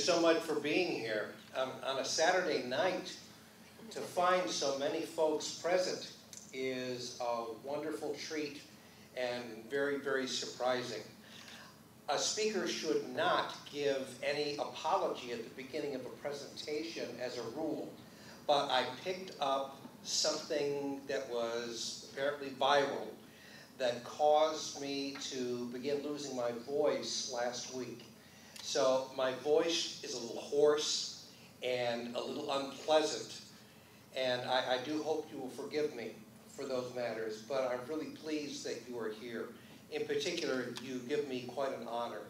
so much for being here. On a Saturday night, to find so many folks present is a wonderful treat and very, very surprising. A speaker should not give any apology at the beginning of a presentation as a rule, but I picked up something that was apparently viral that caused me to begin losing my voice last week. So my voice is a little hoarse and a little unpleasant, and I do hope you will forgive me for those matters, but I'm really pleased that you are here. In particular, you give me quite an honor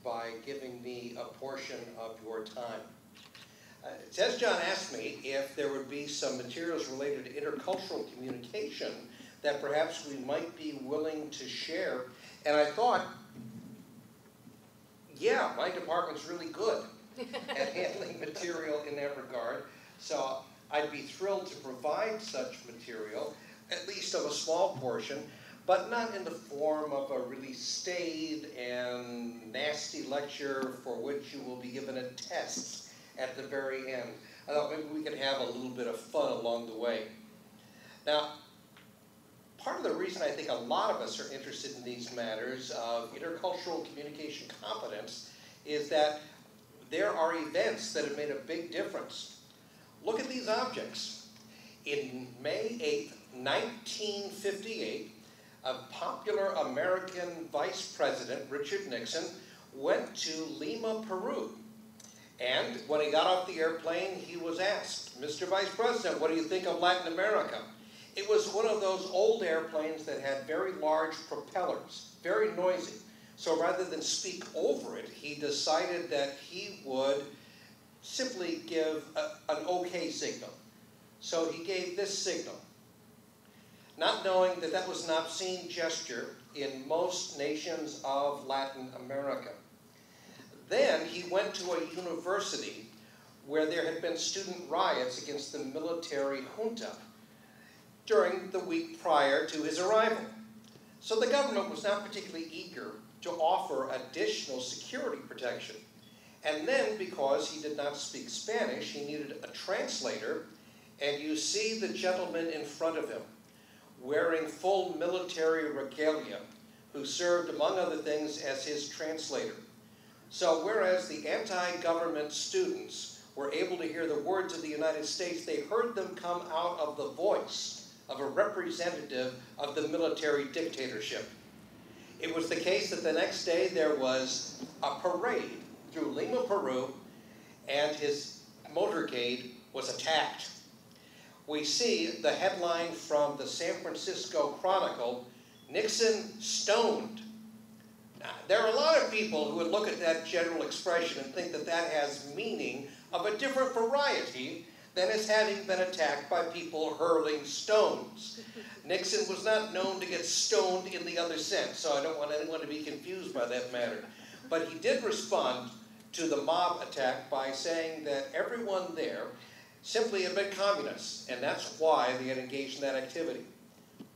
by giving me a portion of your time. As John asked me if there would be some materials related to intercultural communication that perhaps we might be willing to share, and I thought, yeah, my department's really good at handling material in that regard, so I'd be thrilled to provide such material, at least of a small portion, but not in the form of a really staid and nasty lecture for which you will be given a test at the very end. I thought maybe we could have a little bit of fun along the way. Now, part of the reason I think a lot of us are interested in these matters of intercultural communication competence is that there are events that have made a big difference. Look at these objects. In May 8th, 1958, a popular American Vice President, Richard Nixon, went to Lima, Peru. And when he got off the airplane, he was asked, "Mr. Vice President, what do you think of Latin America?" It was one of those old airplanes that had very large propellers, very noisy. So rather than speak over it, he decided that he would simply give an okay signal. So he gave this signal, not knowing that that was an obscene gesture in most nations of Latin America. Then he went to a university where there had been student riots against the military junta during the week prior to his arrival. So the government was not particularly eager to offer additional security protection. And then, because he did not speak Spanish, he needed a translator, and you see the gentleman in front of him wearing full military regalia, who served, among other things, as his translator. So whereas the anti-government students were able to hear the words of the United States, they heard them come out of the voice of a representative of the military dictatorship. It was the case that the next day there was a parade through Lima, Peru, and his motorcade was attacked. We see the headline from the San Francisco Chronicle, "Nixon stoned." Now, there are a lot of people who would look at that general expression and think that that has meaning of a different variety than as having been attacked by people hurling stones. Nixon was not known to get stoned in the other sense, so I don't want anyone to be confused by that matter. But he did respond to the mob attack by saying that everyone there simply had been communists, and that's why they had engaged in that activity.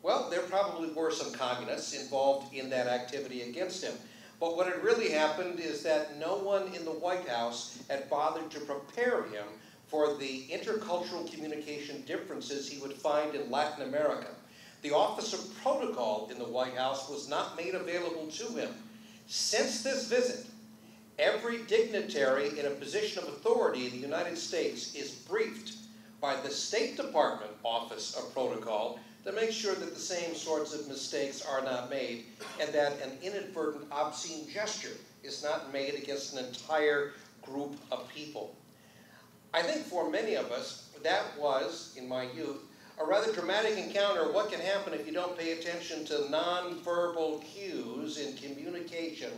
Well, there probably were some communists involved in that activity against him. But what had really happened is that no one in the White House had bothered to prepare him for the intercultural communication differences he would find in Latin America. The Office of Protocol in the White House was not made available to him. Since this visit, every dignitary in a position of authority in the United States is briefed by the State Department Office of Protocol to make sure that the same sorts of mistakes are not made and that an inadvertent obscene gesture is not made against an entire group of people. I think for many of us, that was, in my youth, a rather dramatic encounter of what can happen if you don't pay attention to nonverbal cues in communication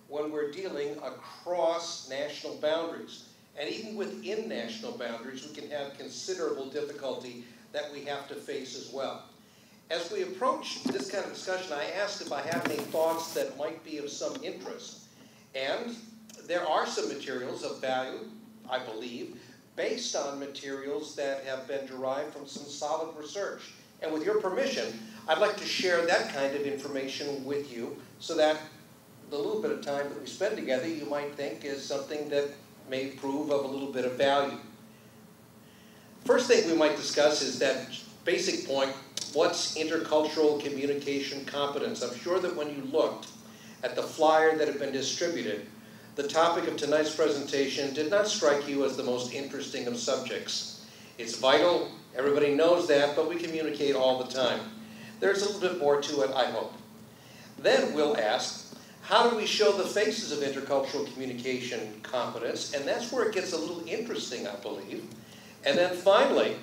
when we're dealing across national boundaries. And even within national boundaries, we can have considerable difficulty that we have to face as well. As we approach this kind of discussion, I asked if I have any thoughts that might be of some interest. And there are some materials of value, I believe, based on materials that have been derived from some solid research. And with your permission, I'd like to share that kind of information with you so that the little bit of time that we spend together you might think is something that may prove of a little bit of value. First thing we might discuss is that basic point, what's intercultural communication competence? I'm sure that when you looked at the flyer that had been distributed, the topic of tonight's presentation did not strike you as the most interesting of subjects. It's vital, everybody knows that, but we communicate all the time. There's a little bit more to it, I hope. Then we'll ask, how do we show the faces of intercultural communication competence? And that's where it gets a little interesting, I believe. And then finally,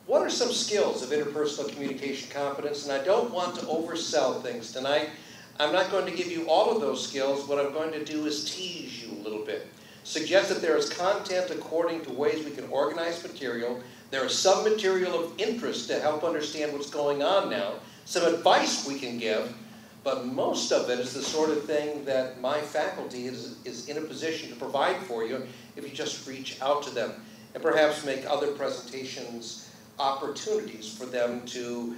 what are some skills of interpersonal communication competence? And I don't want to oversell things tonight. I'm not going to give you all of those skills. What I'm going to do is tease you a little bit. Suggest that there is content according to ways we can organize material. There is some material of interest to help understand what's going on now. Some advice we can give. But most of it is the sort of thing that my faculty is in a position to provide for you if you just reach out to them. And perhaps make other presentations opportunities for them to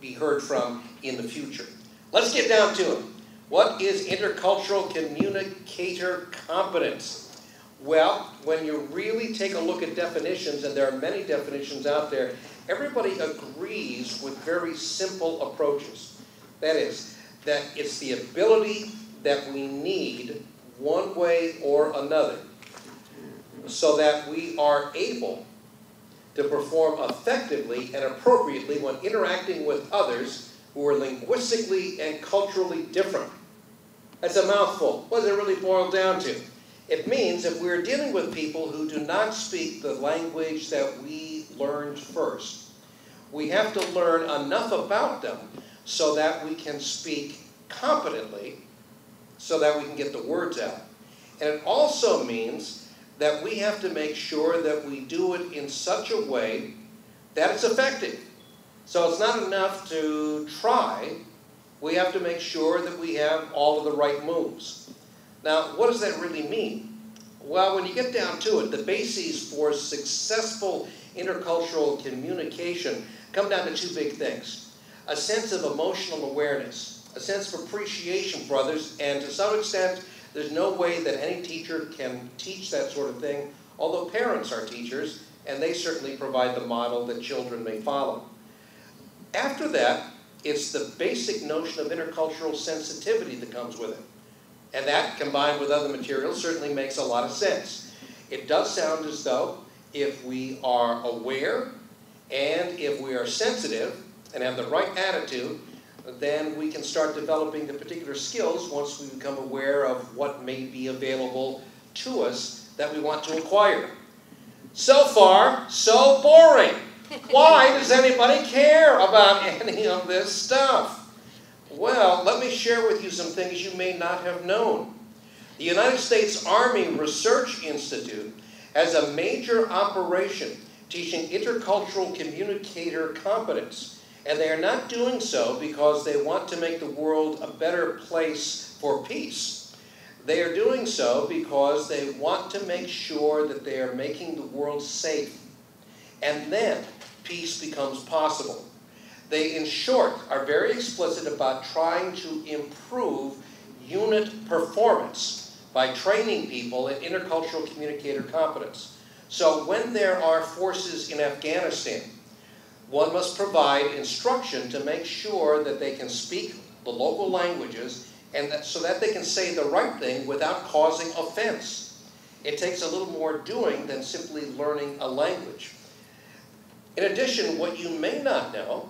be heard from in the future. Let's get down to it. What is intercultural communicator competence? Well, when you really take a look at definitions, and there are many definitions out there, everybody agrees with very simple approaches. That is, that it's the ability that we need one way or another so that we are able to perform effectively and appropriately when interacting with others who are linguistically and culturally different. That's a mouthful. What does it really boil down to? It means if we're dealing with people who do not speak the language that we learned first, we have to learn enough about them so that we can speak competently, so that we can get the words out. And it also means that we have to make sure that we do it in such a way that it's effective. So it's not enough to try. We have to make sure that we have all of the right moves. Now, what does that really mean? Well, when you get down to it, the bases for successful intercultural communication come down to two big things. A sense of emotional awareness, a sense of appreciation for others, and to some extent, there's no way that any teacher can teach that sort of thing, although parents are teachers, and they certainly provide the model that children may follow. After that, it's the basic notion of intercultural sensitivity that comes with it. And that, combined with other materials, certainly makes a lot of sense. It does sound as though if we are aware and if we are sensitive and have the right attitude, then we can start developing the particular skills once we become aware of what may be available to us that we want to acquire. So far, so boring. Why does anybody care about any of this stuff? Well, let me share with you some things you may not have known. The United States Army Research Institute has a major operation teaching intercultural communicator competence. And they are not doing so because they want to make the world a better place for peace. They are doing so because they want to make sure that they are making the world safe. And then peace becomes possible. They, in short, are very explicit about trying to improve unit performance by training people in intercultural communicator competence. So when there are forces in Afghanistan, one must provide instruction to make sure that they can speak the local languages and so that they can say the right thing without causing offense. It takes a little more doing than simply learning a language. In addition, what you may not know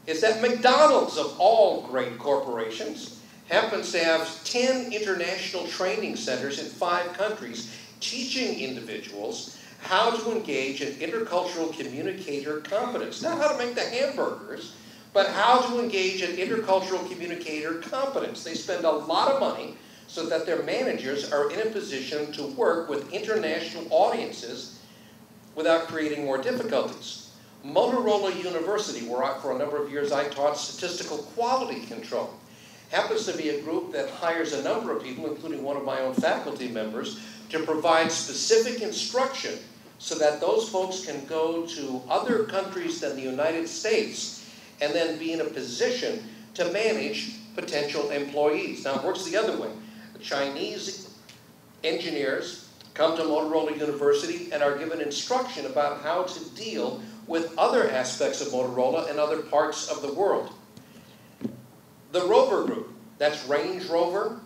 is that McDonald's, of all great corporations, happens to have 10 international training centers in 5 countries teaching individuals how to engage in intercultural communicator competence. Not how to make the hamburgers, but how to engage in intercultural communicator competence. They spend a lot of money so that their managers are in a position to work with international audiences without creating more difficulties. Motorola University, where for a number of years I taught statistical quality control, happens to be a group that hires a number of people, including one of my own faculty members, to provide specific instruction so that those folks can go to other countries than the United States and then be in a position to manage potential employees. Now, it works the other way. The Chinese engineers come to Motorola University and are given instruction about how to deal with other aspects of Motorola and other parts of the world. The Rover Group, that's Range Rover,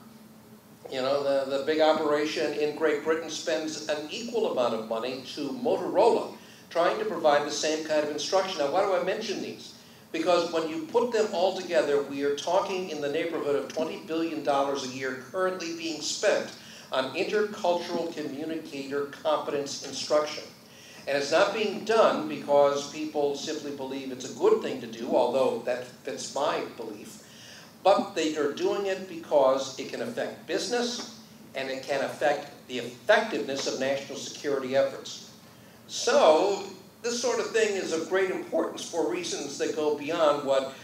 you know, the big operation in Great Britain, spends an equal amount of money to Motorola, trying to provide the same kind of instruction. Now, why do I mention these? Because when you put them all together, we are talking in the neighborhood of $20 billion a year currently being spent on intercultural communicator competence instruction. And it's not being done because people simply believe it's a good thing to do, although that fits my belief. But they are doing it because it can affect business and it can affect the effectiveness of national security efforts. So this sort of thing is of great importance for reasons that go beyond what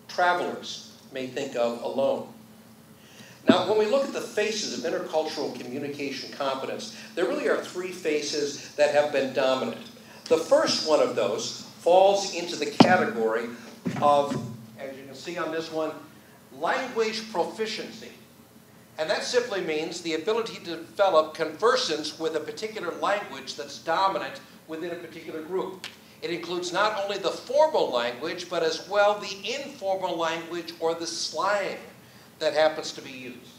travelers may think of alone. Now, when we look at the faces of intercultural communication competence, there really are three faces that have been dominant. The first one of those falls into the category of, as you can see on this one, language proficiency. And that simply means the ability to develop conversance with a particular language that's dominant within a particular group. It includes not only the formal language, but as well the informal language or the slang that happens to be used.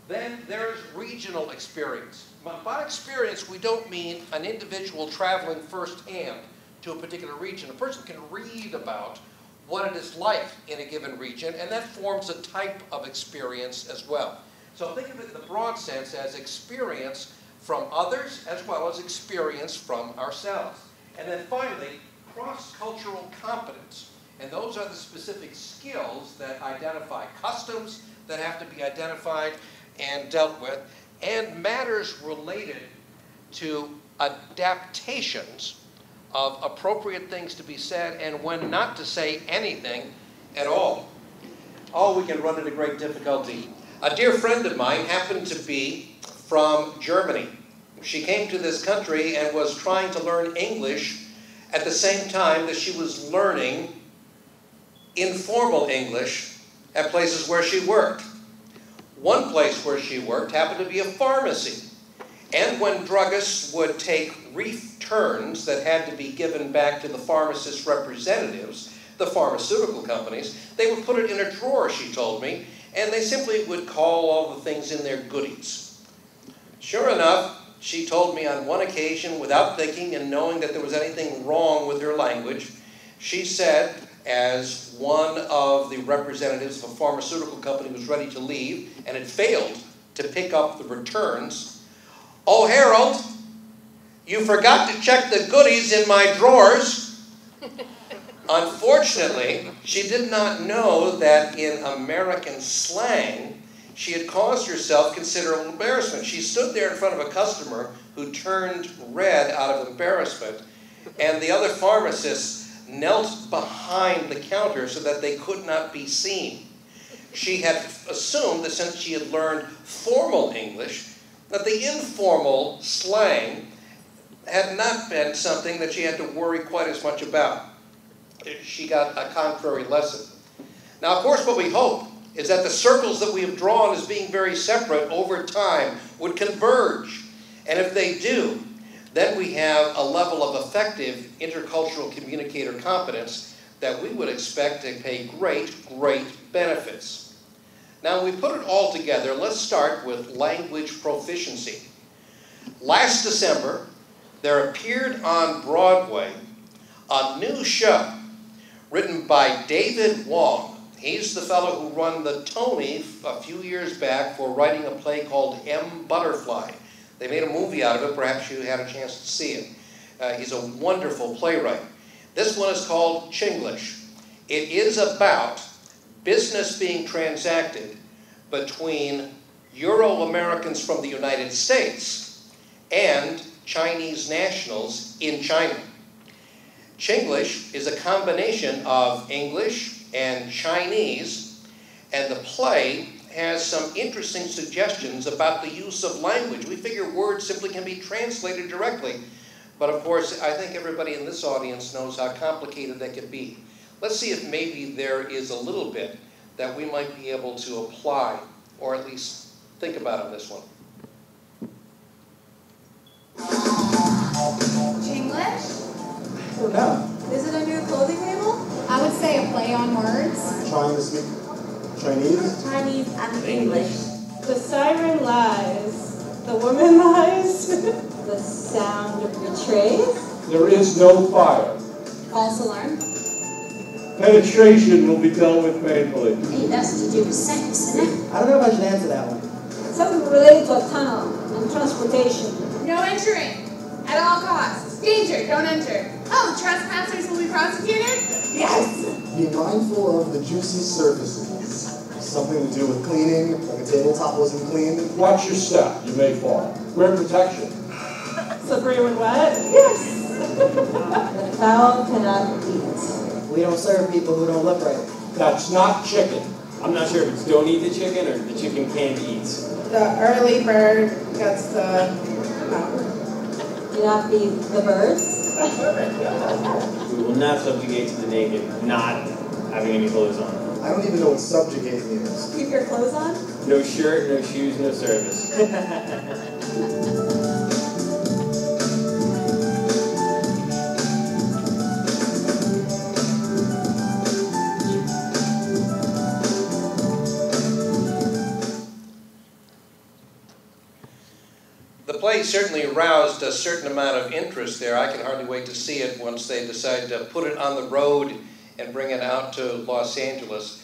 Then there's regional experience. By experience, we don't mean an individual traveling firsthand to a particular region. A person can read about what it is like in a given region, and that forms a type of experience as well. So think of it in the broad sense as experience from others as well as experience from ourselves. And then finally, cross-cultural competence. And those are the specific skills that identify customs that have to be identified and dealt with, and matters related to adaptations of appropriate things to be said and when not to say anything at all. Oh, we can run into great difficulty. A dear friend of mine happened to be from Germany. She came to this country and was trying to learn English at the same time that she was learning informal English at places where she worked. One place where she worked happened to be a pharmacy. And when druggists would take returns that had to be given back to the pharmacist representatives, the pharmaceutical companies, they would put it in a drawer, she told me, and they simply would call all the things in there goodies. Sure enough, she told me on one occasion, without thinking and knowing that there was anything wrong with her language, she said, as one of the representatives of a pharmaceutical company was ready to leave and had failed to pick up the returns, "Oh, Harold, you forgot to check the goodies in my drawers." Unfortunately, she did not know that in American slang, she had caused herself considerable embarrassment. She stood there in front of a customer who turned red out of embarrassment, and the other pharmacists knelt behind the counter so that they could not be seen. She had assumed that since she had learned formal English, that the informal slang had not been something that she had to worry quite as much about. She got a contrary lesson. Now, of course, what we hope is that the circles that we have drawn as being very separate over time would converge. And if they do, then we have a level of effective intercultural communicator competence that we would expect to pay great, great benefits. Now, we put it all together. Let's start with language proficiency. Last December, there appeared on Broadway a new show written by David Wong. He's the fellow who won the Tony a few years back for writing a play called M. Butterfly. They made a movie out of it. Perhaps you had a chance to see it. He's a wonderful playwright. This one is called Chinglish. It is about business being transacted between Euro-Americans from the United States and Chinese nationals in China. Chinglish is a combination of English and Chinese, and the play has some interesting suggestions about the use of language. We figure words simply can be translated directly, but of course, I think everybody in this audience knows how complicated that can be. Let's see if maybe there is a little bit that we might be able to apply, or at least think about on this one. English? I don't know. Is it a new clothing label? I would say a play on words. Trying to speak Chinese? Chinese and English. The siren lies. The woman lies. The sound betrays. There is no fire. False alarm. Penetration will be dealt with painfully. It has to do with sex, isn't it? I don't know if I should answer that one. Something related to a tunnel and transportation. No entering. At all costs. Danger, don't enter. Oh, trespassers will be prosecuted? Yes! Be mindful of the juicy surfaces. Something to do with cleaning, like a tabletop wasn't cleaned. Watch your step, you may fall. Wear protection. Slippery when wet? Yes! The fowl cannot eat. We don't serve people who don't look right. That's not chicken. I'm not sure if it's don't eat the chicken or the chicken can't eat. The early bird gets the... Do not feed the birds. We will not subjugate to the naked, not having any clothes on. I don't even know what subjugate means. Keep your clothes on. No shirt, no shoes, no service. The play certainly aroused a certain amount of interest there. I can hardly wait to see it once they decide to put it on the road and bring it out to Los Angeles.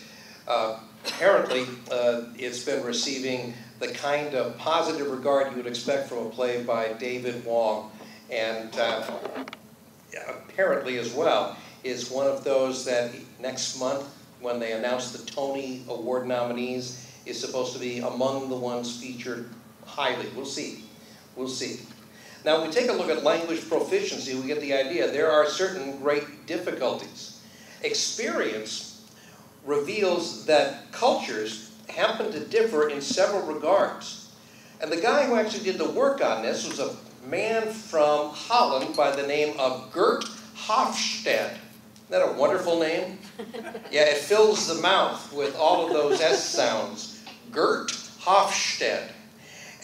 Apparently, it's been receiving the kind of positive regard you would expect from a play by David Wong, and apparently as well is one of those that next month, when they announce the Tony Award nominees, is supposed to be among the ones featured highly. We'll see. We'll see. Now, when we take a look at language proficiency, we get the idea. There are certain great difficulties. Experience reveals that cultures happen to differ in several regards. And the guy who actually did the work on this was a man from Holland by the name of Gert Hofstede. Isn't that a wonderful name? Yeah, it fills the mouth with all of those S sounds. Gert Hofstede.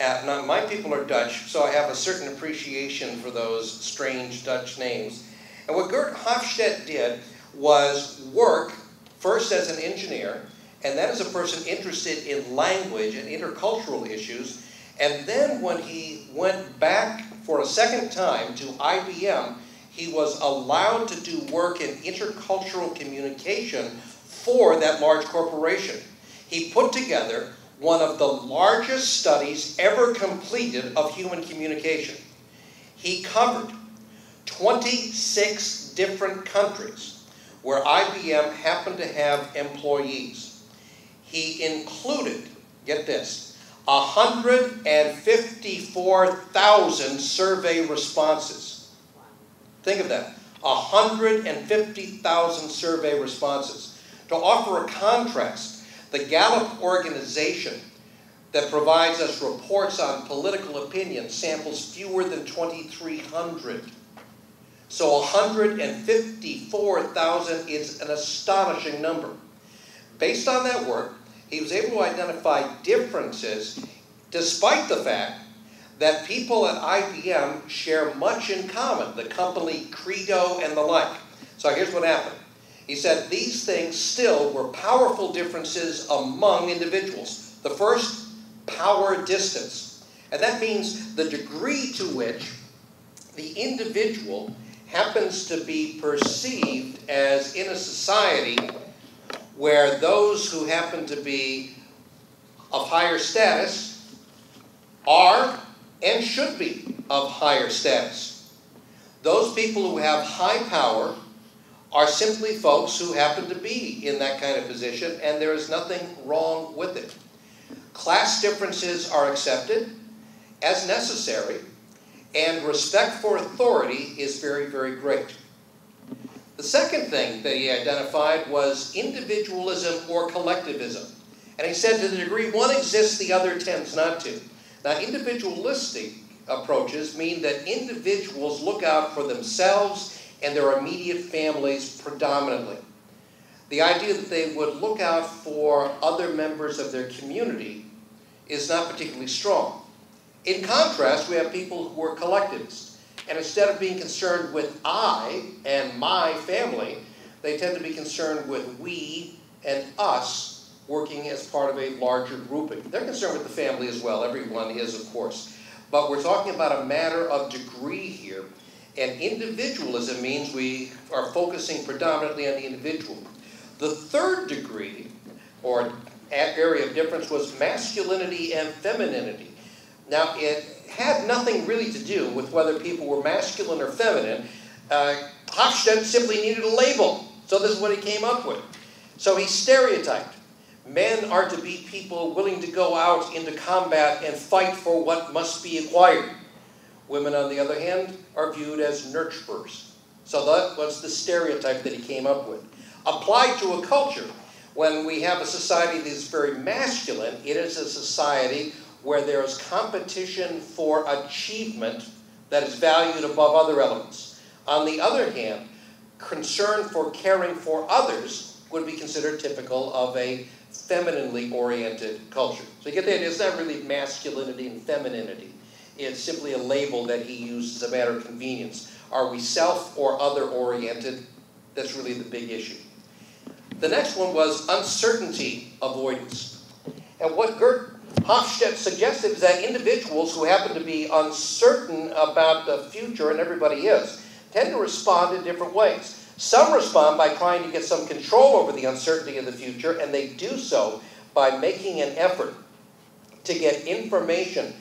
Now, my people are Dutch, so I have a certain appreciation for those strange Dutch names. And what Gert Hofstede did was work first as an engineer, and then as a person interested in language and intercultural issues. And then when he went back for a second time to IBM, he was allowed to do work in intercultural communication for that large corporation. He put together one of the largest studies ever completed of human communication. He covered 26 different countries where IBM happened to have employees. He included, get this, 154,000 survey responses. Think of that, 150,000 survey responses. To offer a contrast, the Gallup organization that provides us reports on political opinion samples fewer than 2,300. So 154,000 is an astonishing number. Based on that work, he was able to identify differences despite the fact that people at IBM share much in common, the company credo and the like. So here's what happened. He said these things still were powerful differences among individuals. The first, power distance. And that means the degree to which the individual happens to be perceived as in a society where those who happen to be of higher status are and should be of higher status. Those people who have high power are simply folks who happen to be in that kind of position, and there is nothing wrong with it. Class differences are accepted as necessary, and respect for authority is very, very great. The second thing that he identified was individualism or collectivism. And he said to the degree one exists, the other tends not to. Now, individualistic approaches mean that individuals look out for themselves and their immediate families predominantly. The idea that they would look out for other members of their community is not particularly strong. In contrast, we have people who are collectivists. And instead of being concerned with I and my family, they tend to be concerned with we and us working as part of a larger grouping. They're concerned with the family as well. Everyone is, of course. But we're talking about a matter of degree here. And individualism means we are focusing predominantly on the individual. The third degree, or area of difference, was masculinity and femininity. Now, it had nothing really to do with whether people were masculine or feminine. Hofstede simply needed a label, so this is what he came up with. So he stereotyped. Men are to be people willing to go out into combat and fight for what must be acquired. Women, on the other hand, are viewed as nurturers. So that was the stereotype that he came up with. Applied to a culture, when we have a society that is very masculine, it is a society where there is competition for achievement that is valued above other elements. On the other hand, concern for caring for others would be considered typical of a femininely oriented culture. So you get the idea, it's not really masculinity and femininity. It's simply a label that he used as a matter of convenience. Are we self or other oriented? That's really the big issue. The next one was uncertainty avoidance. And what Gert Hofstede suggested is that individuals who happen to be uncertain about the future, and everybody is, tend to respond in different ways. Some respond by trying to get some control over the uncertainty of the future, and they do so by making an effort to get information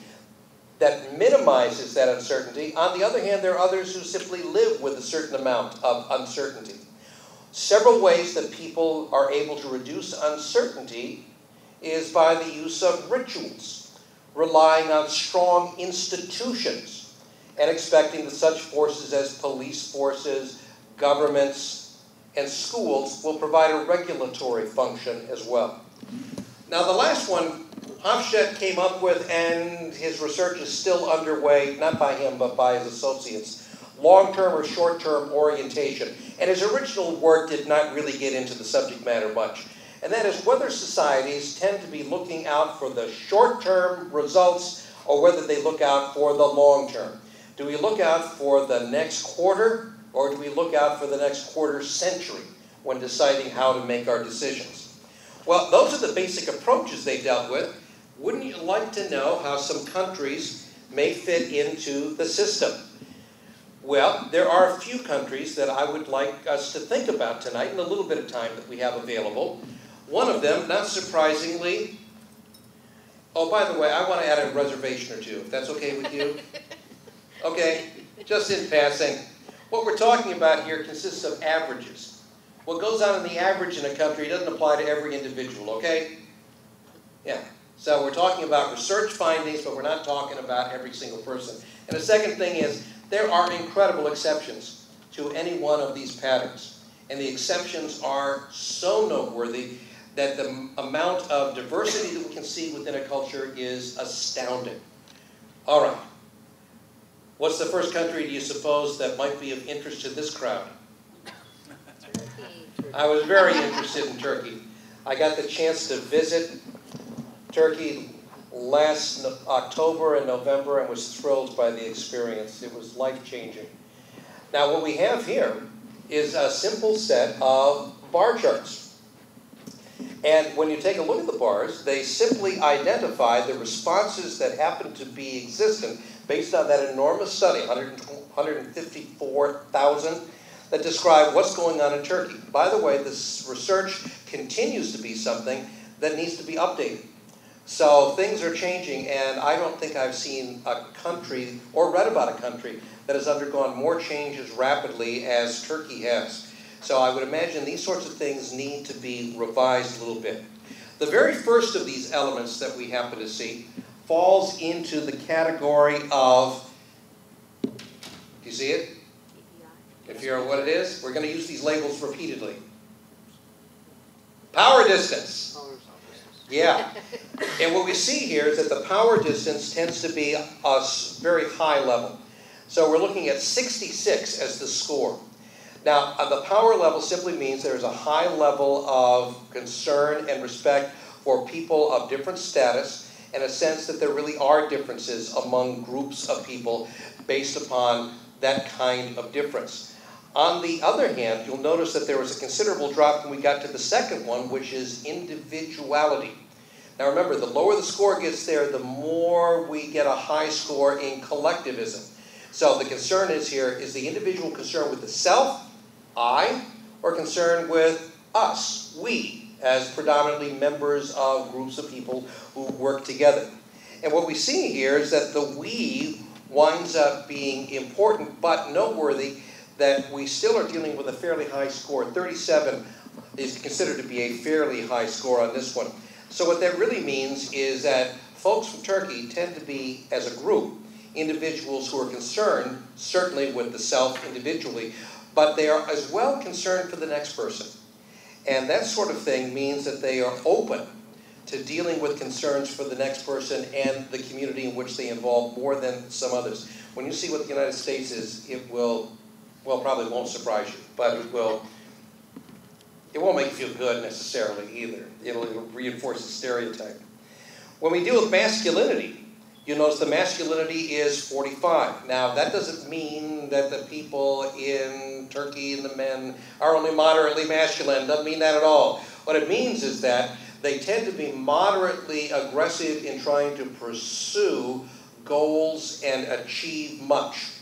that minimizes that uncertainty. On the other hand, there are others who simply live with a certain amount of uncertainty. Several ways that people are able to reduce uncertainty is by the use of rituals, relying on strong institutions, and expecting that such forces as police forces, governments, and schools will provide a regulatory function as well. Now, the last one Hofstede came up with, and his research is still underway, not by him, but by his associates, long-term or short-term orientation. And his original work did not really get into the subject matter much. And that is whether societies tend to be looking out for the short-term results or whether they look out for the long-term. Do we look out for the next quarter, or do we look out for the next quarter century when deciding how to make our decisions? Well, those are the basic approaches they dealt with. Wouldn't you like to know how some countries may fit into the system? Well, there are a few countries that I would like us to think about tonight in the little bit of time that we have available. One of them, not surprisingly, oh, by the way, I want to add a reservation or two, if that's okay with you. Okay, just in passing. What we're talking about here consists of averages. What goes on in the average in a country doesn't apply to every individual, okay? Yeah, so we're talking about research findings, but we're not talking about every single person. And the second thing is, there are incredible exceptions to any one of these patterns. And the exceptions are so noteworthy that the amount of diversity that we can see within a culture is astounding. All right. What's the first country, do you suppose, that might be of interest to this crowd? I was very interested in Turkey. I got the chance to visit Turkey last October and November and was thrilled by the experience. It was life-changing. Now, what we have here is a simple set of bar charts. And when you take a look at the bars, they simply identify the responses that happen to be existent based on that enormous study, 154,000, that describe what's going on in Turkey. By the way, this research continues to be something that needs to be updated. So things are changing, and I don't think I've seen a country or read about a country that has undergone more changes rapidly as Turkey has. So I would imagine these sorts of things need to be revised a little bit. The very first of these elements that we happen to see falls into the category of, do you see it? If you know what it is, we're going to use these labels repeatedly. Power distance. Yeah. And what we see here is that the power distance tends to be a very high level. So we're looking at 66 as the score. Now, the power level simply means there's a high level of concern and respect for people of different status, and a sense that there really are differences among groups of people based upon that kind of difference. On the other hand, you'll notice that there was a considerable drop when we got to the second one, which is individuality. Now remember, the lower the score gets there, the more we get a high score in collectivism. So the concern is here, is the individual concerned with the self, I, or concerned with us, we, as predominantly members of groups of people who work together. And what we see here is that the we winds up being important but noteworthy, that we still are dealing with a fairly high score. 37 is considered to be a fairly high score on this one. So what that really means is that folks from Turkey tend to be, as a group, individuals who are concerned, certainly with the self individually, but they are as well concerned for the next person. And that sort of thing means that they are open to dealing with concerns for the next person and the community in which they involve more than some others. When you see what the United States is, it will, well, probably won't surprise you, but it won't make you feel good necessarily either. It'll reinforce a stereotype. When we deal with masculinity, you notice the masculinity is 45. Now, that doesn't mean that the people in Turkey and the men are only moderately masculine. Doesn't mean that at all. What it means is that they tend to be moderately aggressive in trying to pursue goals and achieve much.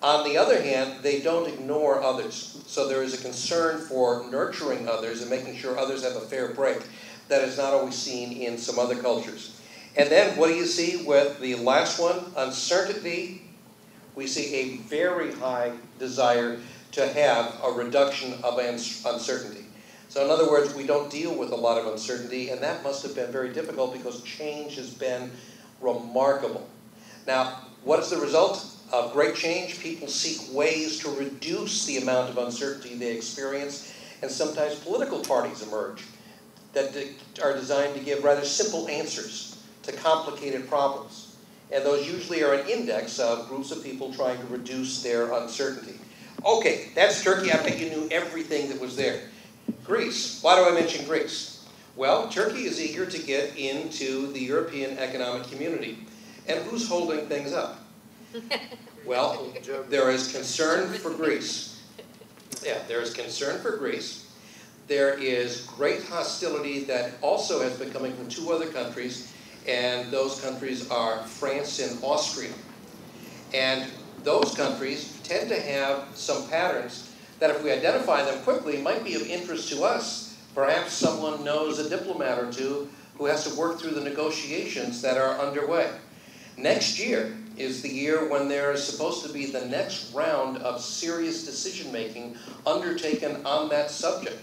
On the other hand, they don't ignore others. So there is a concern for nurturing others and making sure others have a fair break that is not always seen in some other cultures. And then what do you see with the last one? Uncertainty. We see a very high desire to have a reduction of uncertainty. So in other words, we don't deal with a lot of uncertainty, and that must have been very difficult because change has been remarkable. Now, what is the result of great change? People seek ways to reduce the amount of uncertainty they experience, and sometimes political parties emerge that are designed to give rather simple answers to complicated problems. And those usually are an index of groups of people trying to reduce their uncertainty. Okay, that's Turkey. I bet you knew everything that was there. Greece. Why do I mention Greece? Well, Turkey is eager to get into the European Economic Community. And who's holding things up? Well, there is concern for Greece. Yeah, there is concern for Greece. There is great hostility that also has been coming from two other countries, and those countries are France and Austria. And those countries tend to have some patterns that if we identify them quickly might be of interest to us. Perhaps someone knows a diplomat or two who has to work through the negotiations that are underway. Next year is the year when there is supposed to be the next round of serious decision-making undertaken on that subject.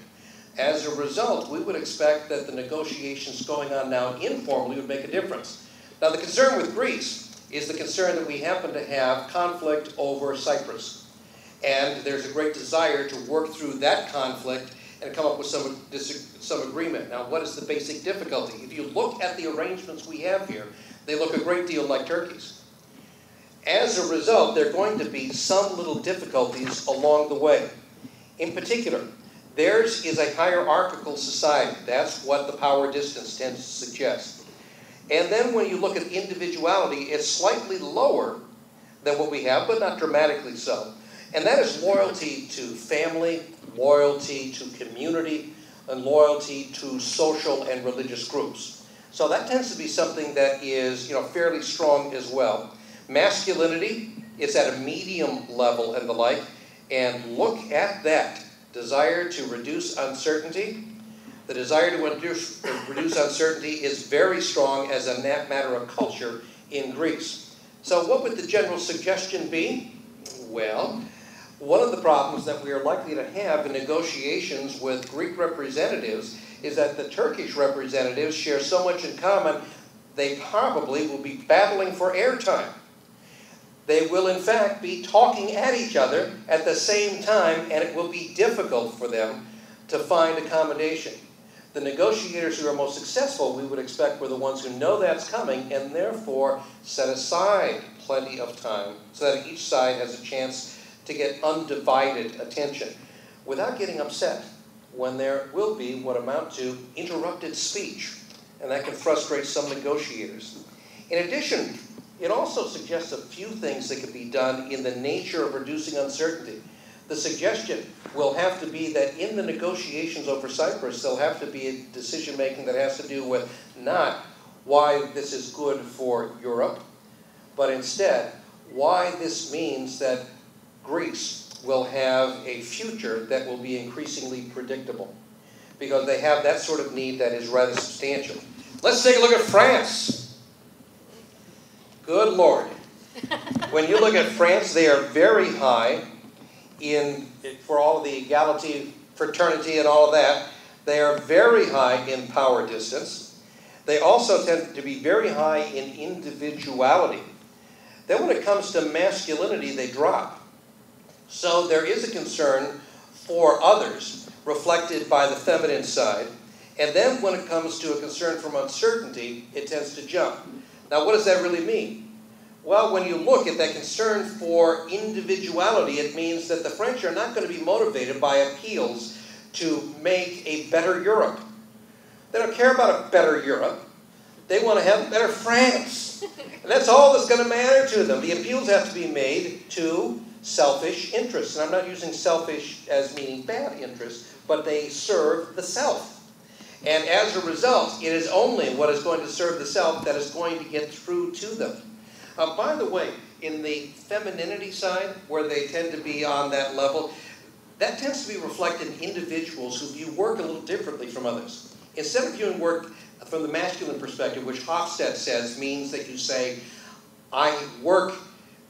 As a result, we would expect that the negotiations going on now informally would make a difference. Now, the concern with Greece is the concern that we happen to have conflict over Cyprus. And there's a great desire to work through that conflict and come up with some agreement. Now, what is the basic difficulty? If you look at the arrangements we have here, they look a great deal like Turkey's. As a result, there are going to be some little difficulties along the way. In particular, theirs is a hierarchical society. That's what the power distance tends to suggest. And then when you look at individuality, it's slightly lower than what we have, but not dramatically so. And that is loyalty to family, loyalty to community, and loyalty to social and religious groups. So that tends to be something that is, fairly strong as well. Masculinity is at a medium level and the like. And look at that. Desire to reduce uncertainty. The desire to reduce uncertainty is very strong as a matter of culture in Greece. So what would the general suggestion be? Well, one of the problems that we are likely to have in negotiations with Greek representatives is that the Turkish representatives share so much in common, they probably will be battling for airtime. They will, in fact, be talking at each other at the same time, and it will be difficult for them to find accommodation. The negotiators who are most successful, we would expect, were the ones who know that's coming and therefore set aside plenty of time so that each side has a chance to get undivided attention without getting upset when there will be what amount to interrupted speech, and that can frustrate some negotiators. In addition, it also suggests a few things that could be done in the nature of reducing uncertainty. The suggestion will have to be that in the negotiations over Cyprus, there'll have to be a decision-making that has to do with not why this is good for Europe, but instead why this means that Greece will have a future that will be increasingly predictable, because they have that sort of need that is rather substantial. Let's take a look at France. Good Lord. When you look at France, they are very high for all of the equality, fraternity, and all of that. They are very high in power distance. They also tend to be very high in individuality. Then when it comes to masculinity, they drop. So there is a concern for others, reflected by the feminine side. And then when it comes to a concern from uncertainty, it tends to jump. Now, what does that really mean? Well, when you look at that concern for individuality, it means that the French are not going to be motivated by appeals to make a better Europe. They don't care about a better Europe. They want to have a better France. And that's all that's going to matter to them. The appeals have to be made to selfish interests. And I'm not using selfish as meaning bad interests, but they serve the self. And as a result, it is only what is going to serve the self that is going to get through to them. By the way, in the femininity side, where they tend to be on that level, that tends to be reflected in individuals who view work a little differently from others. Instead of viewing work from the masculine perspective, which Hofstede says means that you say, I work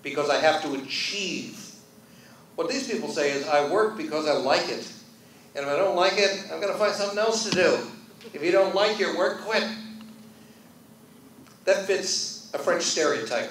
because I have to achieve. What these people say is, I work because I like it. And if I don't like it, I'm going to find something else to do. If you don't like your work, quit. That fits a French stereotype.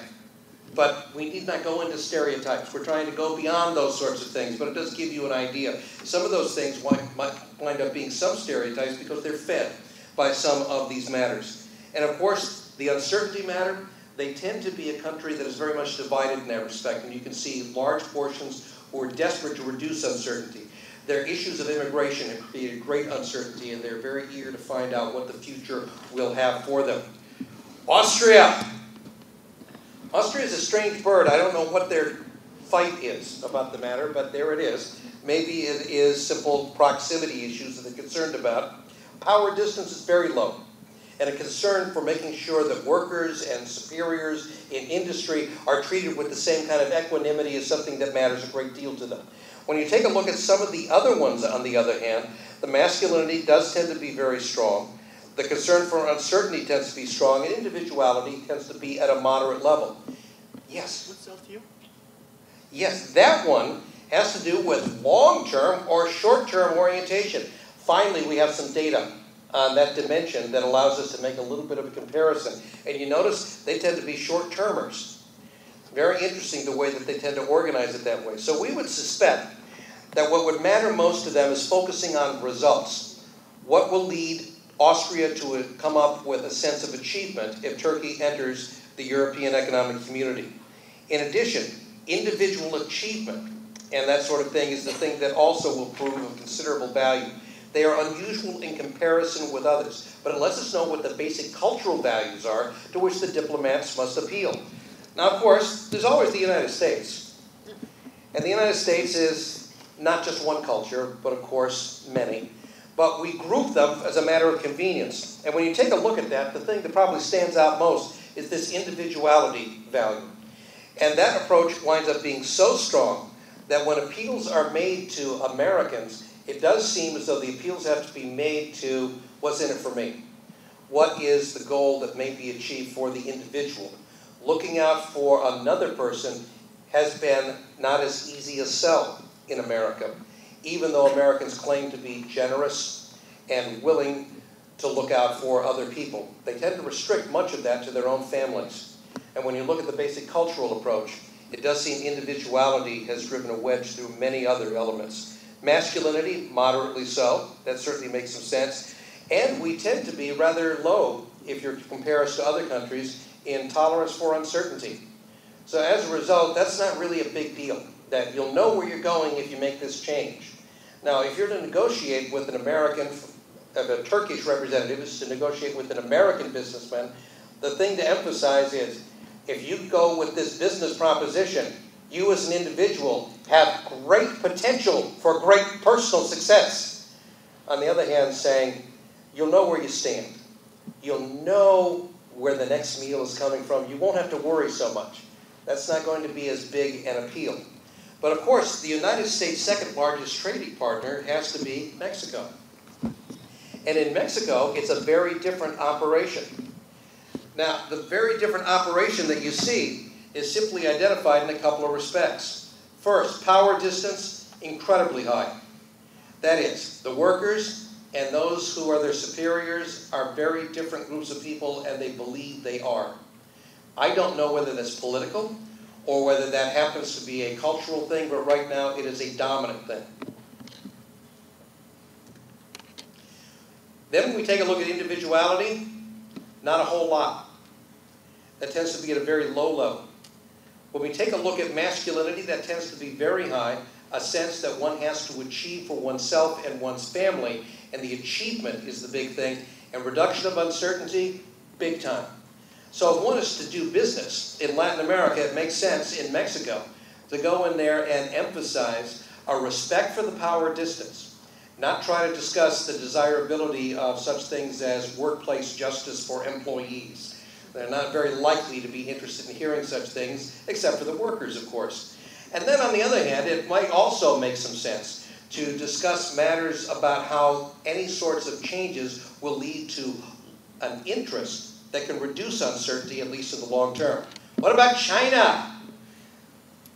But we need not go into stereotypes. We're trying to go beyond those sorts of things, but it does give you an idea. Some of those things might wind up being some stereotypes because they're fed by some of these matters. And of course, the uncertainty matter, they tend to be a country that is very much divided in that respect. And you can see large portions who are desperate to reduce uncertainty. Their issues of immigration have created great uncertainty, and they're very eager to find out what the future will have for them. Austria. Austria is a strange bird. I don't know what their fight is about the matter, but there it is. Maybe it is simple proximity issues that they're concerned about. Power distance is very low, and a concern for making sure that workers and superiors in industry are treated with the same kind of equanimity is something that matters a great deal to them. When you take a look at some of the other ones, on the other hand, the masculinity does tend to be very strong. The concern for uncertainty tends to be strong, and individuality tends to be at a moderate level. Yes? What's self-view? Yes, that one has to do with long-term or short-term orientation. Finally, we have some data on that dimension that allows us to make a little bit of a comparison. And you notice they tend to be short-termers. Very interesting the way that they tend to organize it that way. So we would suspect that what would matter most to them is focusing on results. What will lead Austria to come up with a sense of achievement if Turkey enters the European Economic Community. In addition, individual achievement and that sort of thing is the thing that also will prove of considerable value. They are unusual in comparison with others, but it lets us know what the basic cultural values are to which the diplomats must appeal. Now, of course, there's always the United States. And the United States is not just one culture, but of course, many. But we group them as a matter of convenience. And when you take a look at that, the thing that probably stands out most is this individuality value. And that approach winds up being so strong that when appeals are made to Americans, it does seem as though the appeals have to be made to what's in it for me. What is the goal that may be achieved for the individual? Looking out for another person has been not as easy a sell in America, even though Americans claim to be generous and willing to look out for other people. They tend to restrict much of that to their own families. And when you look at the basic cultural approach, it does seem individuality has driven a wedge through many other elements. Masculinity, moderately so. That certainly makes some sense. And we tend to be rather low, if you compare us to other countries, in tolerance for uncertainty. So as a result, that's not really a big deal, that you'll know where you're going if you make this change. Now, if you're to negotiate with an American, a Turkish representative is to negotiate with an American businessman, the thing to emphasize is if you go with this business proposition, you as an individual have great potential for great personal success. On the other hand, saying, you'll know where you stand. You'll know where the next meal is coming from. You won't have to worry so much. That's not going to be as big an appeal. But of course, the United States' second largest trading partner has to be Mexico. And in Mexico, it's a very different operation. Now, the very different operation that you see is simply identified in a couple of respects. First, power distance, incredibly high. That is, the workers and those who are their superiors are very different groups of people, and they believe they are. I don't know whether that's political or whether that happens to be a cultural thing, but right now it is a dominant thing. Then when we take a look at individuality, not a whole lot. That tends to be at a very low level. When we take a look at masculinity, that tends to be very high, a sense that one has to achieve for oneself and one's family, and the achievement is the big thing, and reduction of uncertainty, big time. So if one is to do business in Latin America, it makes sense in Mexico to go in there and emphasize a respect for the power distance, not try to discuss the desirability of such things as workplace justice for employees. They're not very likely to be interested in hearing such things, except for the workers, of course. And then on the other hand, it might also make some sense to discuss matters about how any sorts of changes will lead to an interest that can reduce uncertainty, at least in the long term. What about China?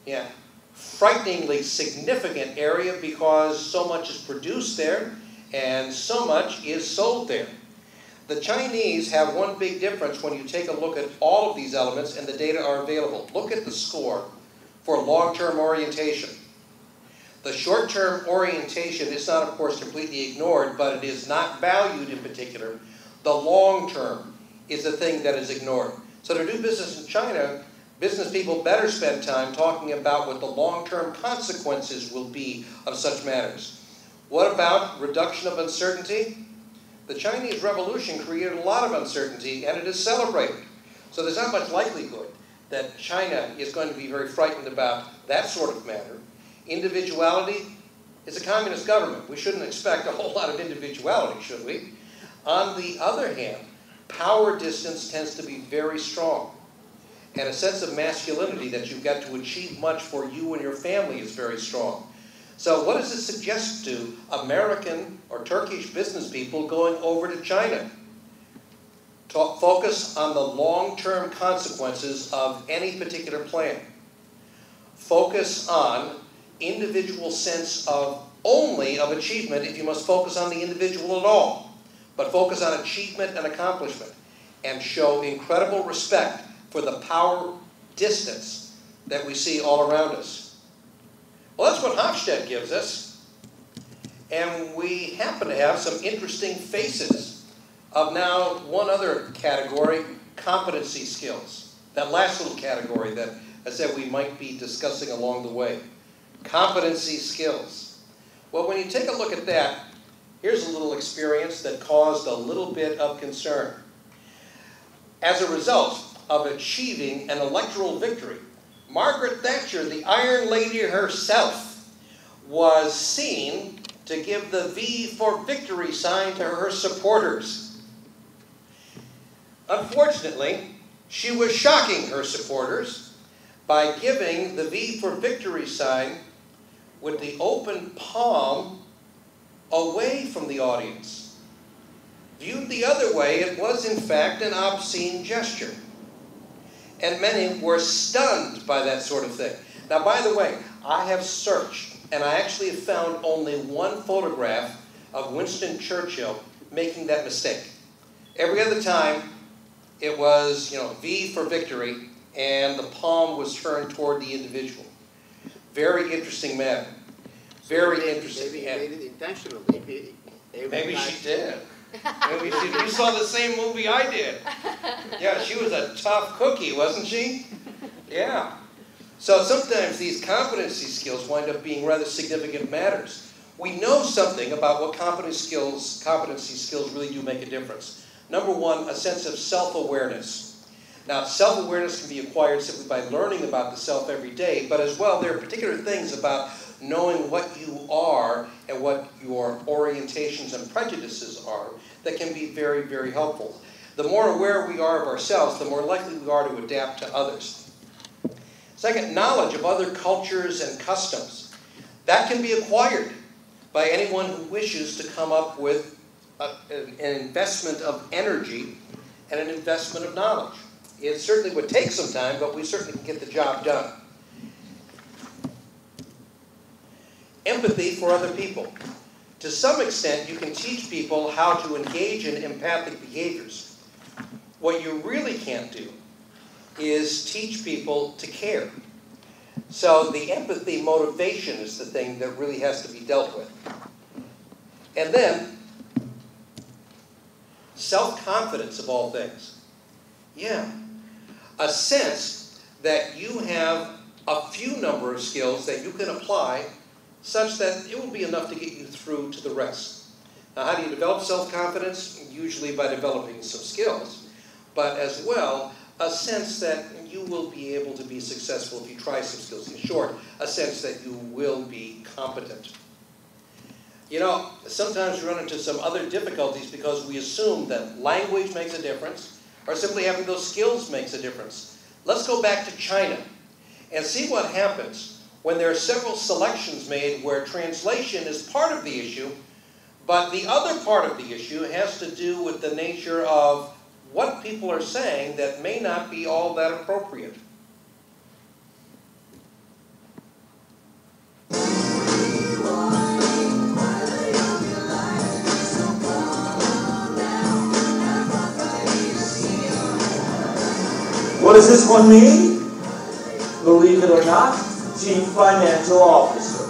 Yeah, frighteningly significant area because so much is produced there and so much is sold there. The Chinese have one big difference when you take a look at all of these elements and the data are available. Look at the score for long-term orientation. The short-term orientation is not, of course, completely ignored, but it is not valued in particular. The long-term is the thing that is ignored. So to do business in China, business people better spend time talking about what the long-term consequences will be of such matters. What about reduction of uncertainty? The Chinese Revolution created a lot of uncertainty, and it is celebrated. So there's not much likelihood that China is going to be very frightened about that sort of matter. Individuality is a communist government. We shouldn't expect a whole lot of individuality, should we? On the other hand, power distance tends to be very strong. And a sense of masculinity that you've got to achieve much for you and your family is very strong. So what does it suggest to American or Turkish business people going over to China? Focus on the long-term consequences of any particular plan. Focus on individual sense of only of achievement if you must focus on the individual at all. But focus on achievement and accomplishment, and show incredible respect for the power distance that we see all around us. Well, that's what Hofstede gives us, and we happen to have some interesting faces of now one other category, competency skills. That last little category that I said we might be discussing along the way. Competency skills. Well, when you take a look at that, here's a little experience that caused a little bit of concern. As a result of achieving an electoral victory, Margaret Thatcher, the Iron Lady herself, was seen to give the V for victory sign to her supporters. Unfortunately, she was shocking her supporters by giving the V for victory sign with the open palm away from the audience. Viewed the other way, it was in fact an obscene gesture. And many were stunned by that sort of thing. Now, by the way, I have searched, and I actually have found only one photograph of Winston Churchill making that mistake. Every other time, it was, V for victory, and the palm was turned toward the individual. Very interesting matter. Very interesting. Maybe he made it intentionally. Maybe she did. Maybe she did. You saw the same movie I did. Yeah, she was a tough cookie, wasn't she? Yeah. So sometimes these competency skills wind up being rather significant matters. We know something about what competency skills really do make a difference. Number one, a sense of self-awareness. Now, self-awareness can be acquired simply by learning about the self every day, but as well, there are particular things about knowing what you are and what your orientations and prejudices are that can be very, very helpful. The more aware we are of ourselves, the more likely we are to adapt to others. Second, knowledge of other cultures and customs. That can be acquired by anyone who wishes to come up with an investment of energy and an investment of knowledge. It certainly would take some time, but we certainly can get the job done. Empathy for other people. To some extent, you can teach people how to engage in empathic behaviors. What you really can't do is teach people to care. So the empathy motivation is the thing that really has to be dealt with. And then, self-confidence of all things. Yeah. A sense that you have a few number of skills that you can apply such that it will be enough to get you through to the rest. Now, how do you develop self-confidence? Usually by developing some skills, but as well, a sense that you will be able to be successful if you try some skills. In short, a sense that you will be competent. You know, sometimes we run into some other difficulties because we assume that language makes a difference, or simply having those skills makes a difference. Let's go back to China and see what happens when there are several selections made where translation is part of the issue, but the other part of the issue has to do with the nature of what people are saying that may not be all that appropriate. What does this one mean? Believe it or not, Chief Financial Officer.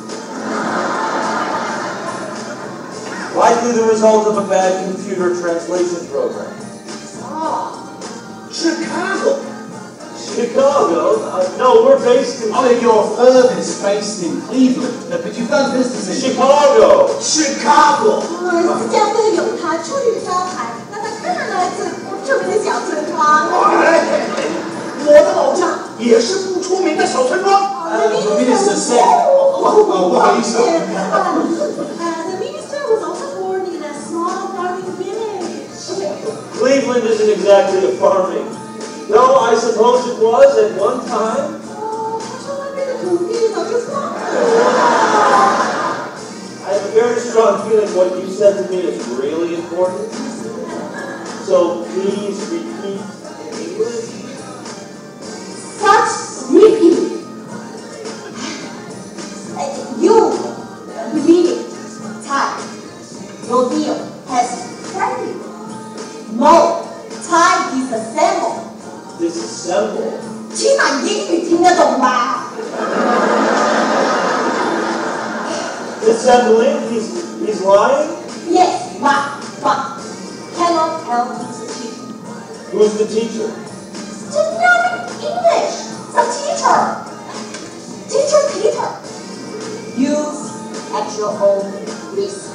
Likely the result of a bad computer translation program. Chicago. Chicago? No, we're based in... Oh, your firm is based in Cleveland, but you've done business in... Chicago! Chicago! 私家都有他出力招牌，那他当然来自不著名的小村庄。我的老家也是不出名的小村庄。Minister said... 不好意思。The minister was also born in a small farming village. Cleveland isn't exactly a farming. Though I suppose it was at one time. I have a very strong feeling what you said to me is really important. So please repeat in English. Such repeat. You believe it. Time. Your deal has plenty. No. Time is a symbol. Disassemble. 起码英语听得懂吧 Disassembling? He's lying? Yes, but cannot tell who's the teacher. Who's the teacher? Just learning English. The teacher. Teacher Peter. Use at your own risk.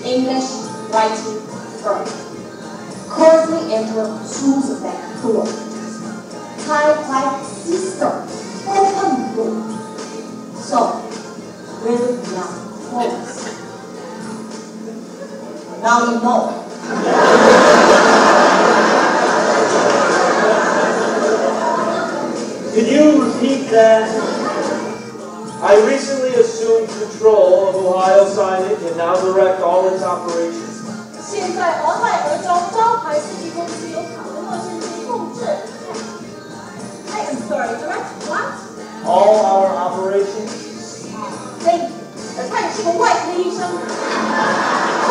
English writing firm. Currently enter through the back door. Type like sister. Open door. So, really now close. Now you know. Can you repeat that? I recently assumed control of Ohio signage and now direct all its operations. 现在俄亥俄州招牌设计公司由卡罗诺先生控制。I am sorry, direct what? All our operations? Thank you. 他也是个外科医生。不，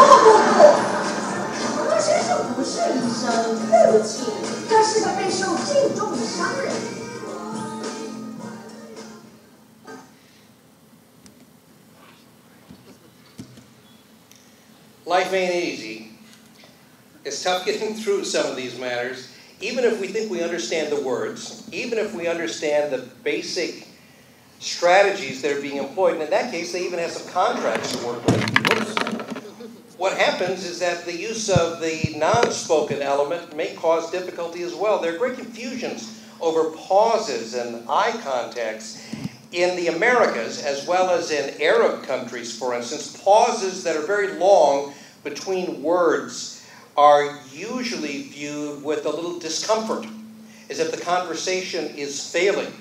卡罗诺先生不是医生，对不起，他是个备受敬重的商人。Life ain't easy. It's tough getting through some of these matters, even if we think we understand the words, even if we understand the basic strategies that are being employed. And in that case, they even have some contracts to work with. Whoops. What happens is that the use of the non-spoken element may cause difficulty as well. There are great confusions over pauses and eye contacts. In the Americas, as well as in Arab countries, for instance, pauses that are very long between words are usually viewed with a little discomfort, as if the conversation is failing.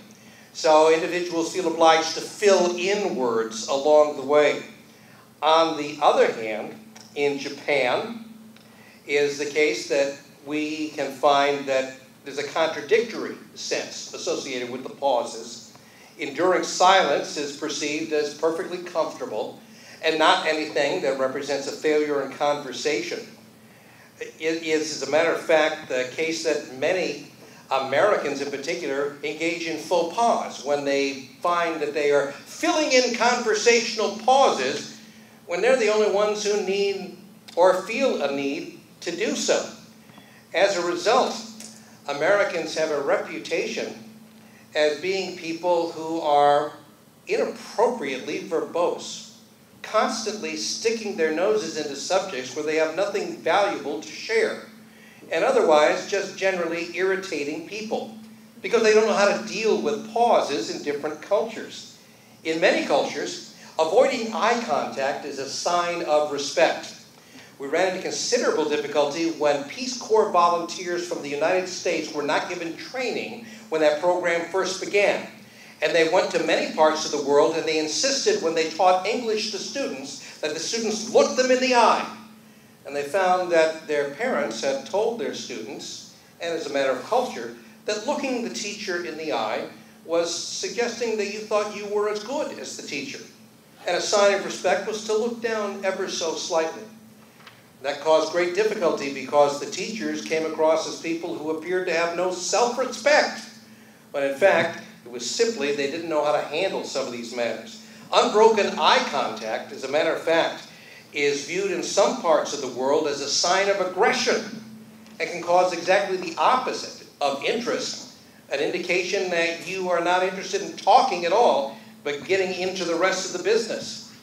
So individuals feel obliged to fill in words along the way. On the other hand, in Japan, is the case that we can find that there's a contradictory sense associated with the pauses. Enduring silence is perceived as perfectly comfortable and not anything that represents a failure in conversation. It is, as a matter of fact, the case that many Americans in particular engage in faux pas when they find that they are filling in conversational pauses when they're the only ones who need or feel a need to do so. As a result, Americans have a reputation as being people who are inappropriately verbose, constantly sticking their noses into subjects where they have nothing valuable to share, and otherwise just generally irritating people because they don't know how to deal with pauses in different cultures. In many cultures, avoiding eye contact is a sign of respect. We ran into considerable difficulty when Peace Corps volunteers from the United States were not given training when that program first began. And they went to many parts of the world and they insisted when they taught English to students that the students look them in the eye. And they found that their parents had told their students, and as a matter of culture, that looking the teacher in the eye was suggesting that you thought you were as good as the teacher. And a sign of respect was to look down ever so slightly. That caused great difficulty because the teachers came across as people who appeared to have no self-respect, when in fact, it was simply they didn't know how to handle some of these matters. Unbroken eye contact, as a matter of fact, is viewed in some parts of the world as a sign of aggression and can cause exactly the opposite of interest, an indication that you are not interested in talking at all, but getting into the rest of the business.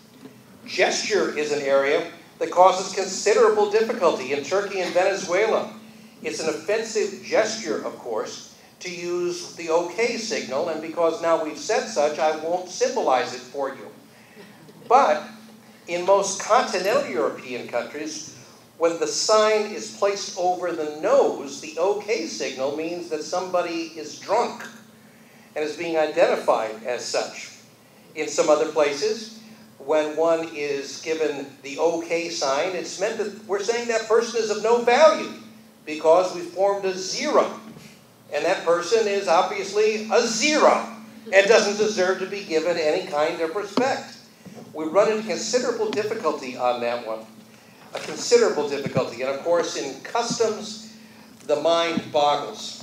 Gesture is an area that causes considerable difficulty in Turkey and Venezuela. It's an offensive gesture, of course, to use the OK signal, and because now we've said such, I won't symbolize it for you. But in most continental European countries, when the sign is placed over the nose, the OK signal means that somebody is drunk and is being identified as such. In some other places, when one is given the OK sign, it's meant that we're saying that person is of no value because we've formed a zero. And that person is obviously a zero and doesn't deserve to be given any kind of respect. We run into considerable difficulty on that one. A considerable difficulty. And of course, in customs, the mind boggles.